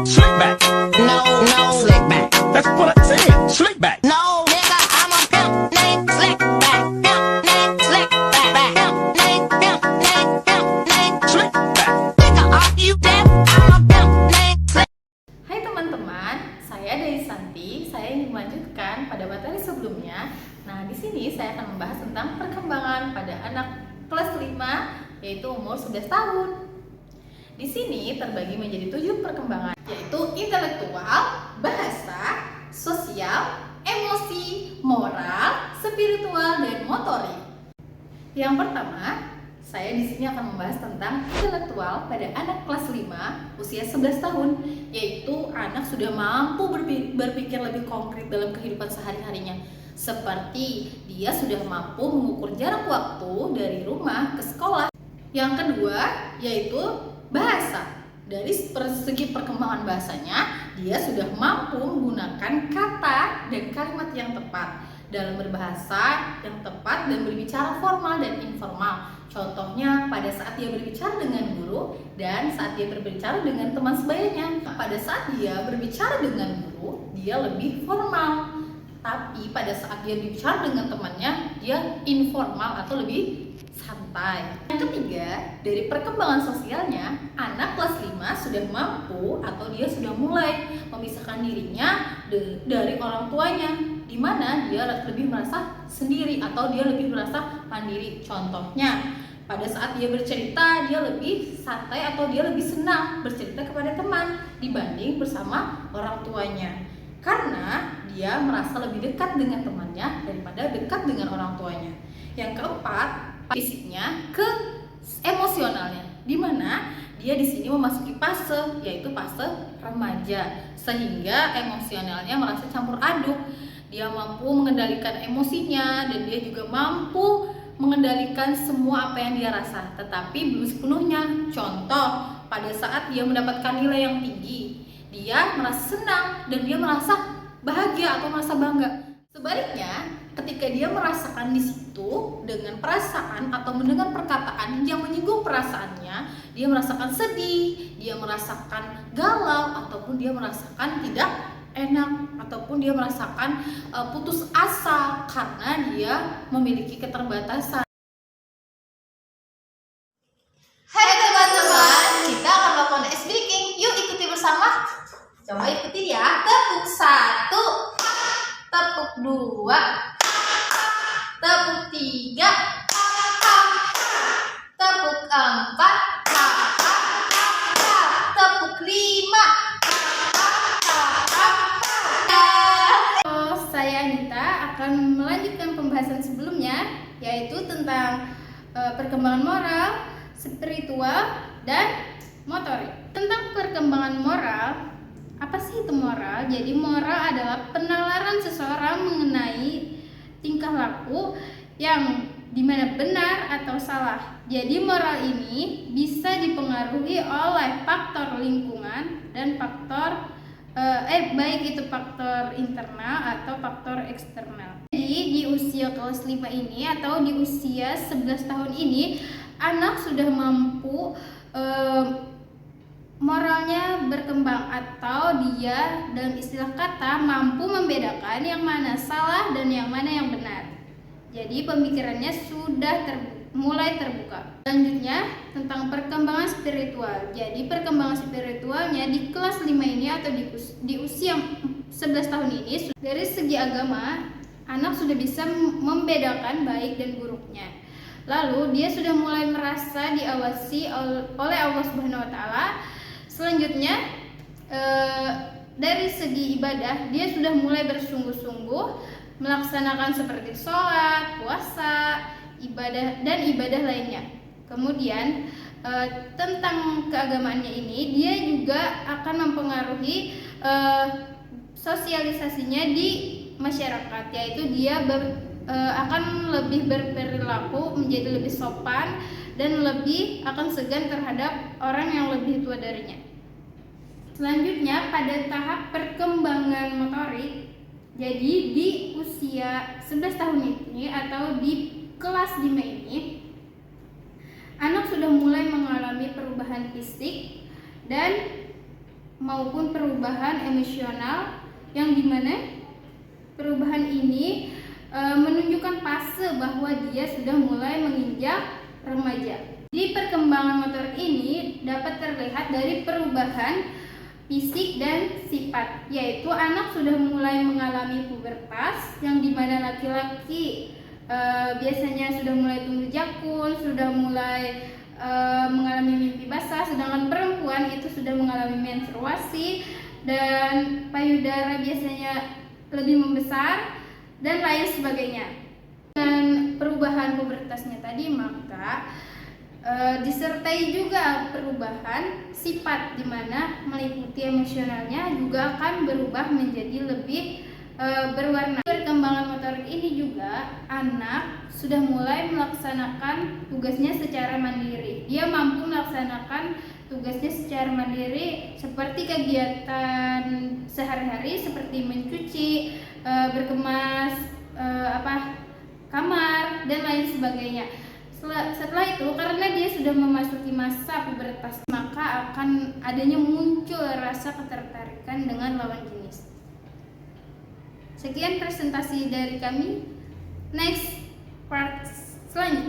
Slick back. No, no, slick back. That's what I said. Slick back. No, nigga, I'm a pimp named Slick Back. Pimp named Slick Back. Pimp named, pimp named, pimp named Slick back. Nigga, are you deaf? I'm a pimp named Slick. Hai teman-teman, saya dari Santi. Saya ingin melanjutkan pada materi sebelumnya. Nah, di sini saya akan membahas tentang perkembangan pada anak kelas 5, yaitu umur 11 tahun. Di sini terbagi menjadi 7 perkembangan, yaitu intelektual, bahasa, sosial, emosi, moral, spiritual, dan motorik. Yang pertama, saya di sini akan membahas tentang intelektual pada anak kelas 5 usia 11 tahun, yaitu anak sudah mampu berpikir lebih konkret dalam kehidupan sehari-harinya. Seperti dia sudah mampu mengukur jarak waktu dari rumah ke sekolah. Yang kedua, yaitu bahasa. Dari segi perkembangan bahasanya, dia sudah mampu menggunakan kata dan kalimat yang tepat dalam berbahasa yang tepat dan berbicara formal dan informal. Contohnya pada saat dia berbicara dengan guru dan saat dia berbicara dengan teman sebayanya. Pada saat dia berbicara dengan guru, dia lebih formal. Tapi pada saat dia berbicara dengan temannya, dia informal atau lebih santai. Yang ketiga, dari perkembangan sosialnya, anak kelas 5 sudah mampu atau dia sudah mulai memisahkan dirinya dari orang tuanya, di mana dia lebih merasa sendiri atau dia lebih merasa mandiri. Contohnya, pada saat dia bercerita, dia lebih santai atau dia lebih senang bercerita kepada teman dibanding bersama orang tuanya. Karena dia merasa lebih dekat dengan temannya daripada dekat dengan orang tuanya. Yang keempat, fisiknya ke emosionalnya, di mana dia di sini memasuki fase, yaitu fase remaja, sehingga emosionalnya merasa campur aduk. Dia mampu mengendalikan emosinya dan dia juga mampu mengendalikan semua apa yang dia rasa, tetapi belum sepenuhnya. Contoh, pada saat dia mendapatkan nilai yang tinggi, dia merasa senang dan dia merasa bahagia atau merasa bangga. Sebaliknya, ketika dia merasakan di situ dengan perasaan atau mendengar perkataan yang menyinggung perasaannya, dia merasakan sedih, dia merasakan galau, ataupun dia merasakan tidak enak, ataupun dia merasakan putus asa karena dia memiliki keterbatasan. Hai teman-teman, kita akan melakukan ice breaking. Yuk ikuti bersama. Coba ikuti ya. Tepuk 1, tepuk 2, tepuk 3, tepuk 4, tepuk 5. Saya Anita akan melanjutkan pembahasan sebelumnya, yaitu tentang perkembangan moral, spiritual, dan motorik. Tentang perkembangan moral, apa sih itu moral? Jadi moral adalah penalaran seseorang mengenai tingkah laku yang dimana benar atau salah. Jadi moral ini bisa dipengaruhi oleh faktor lingkungan dan faktor baik itu faktor internal atau faktor eksternal. Jadi di usia kelas 5 ini atau di usia 11 tahun ini, anak sudah mampu moralnya berkembang atau dia dalam istilah kata mampu membedakan yang mana salah dan yang mana yang benar. Jadi pemikirannya sudah mulai terbuka. Selanjutnya tentang perkembangan spiritual. Jadi perkembangan spiritualnya di kelas 5 ini atau di usia 11 tahun ini, dari segi agama anak sudah bisa membedakan baik dan buruknya. Lalu dia sudah mulai merasa diawasi oleh Allah Subhanahu wa taala. Selanjutnya dari segi ibadah dia sudah mulai bersungguh-sungguh melaksanakan seperti sholat, puasa, ibadah lainnya. Kemudian tentang keagamaannya ini, dia juga akan mempengaruhi sosialisasinya di masyarakat, yaitu dia akan lebih berperilaku menjadi lebih sopan dan lebih akan segan terhadap orang yang lebih tua darinya. Selanjutnya pada tahap perkembangan motorik, jadi di usia 11 tahun ini atau di kelas 5 ini, anak sudah mulai mengalami perubahan fisik dan maupun perubahan emosional yang dimana perubahan ini menunjukkan fase bahwa dia sudah mulai menginjak remaja. Di perkembangan motorik ini dapat terlihat dari perubahan fisik dan sifat, yaitu anak sudah mulai mengalami pubertas, yang dimana laki-laki biasanya sudah mulai tumbuh jakun, sudah mulai mengalami mimpi basah, sedangkan perempuan itu sudah mengalami menstruasi dan payudara biasanya lebih membesar dan lain sebagainya. Dan perubahan pubertasnya tadi maka disertai juga perubahan sifat, di mana meliputi emosionalnya juga akan berubah menjadi lebih berwarna. Perkembangan motorik ini juga anak sudah mulai melaksanakan tugasnya secara mandiri. Dia mampu melaksanakan tugasnya secara mandiri seperti kegiatan sehari-hari seperti mencuci, berkemas kamar dan lain sebagainya. Setelah itu, karena dia sudah memasuki masa pubertas, maka akan adanya muncul rasa ketertarikan dengan lawan jenis. Sekian presentasi dari kami. Next part selanjutnya.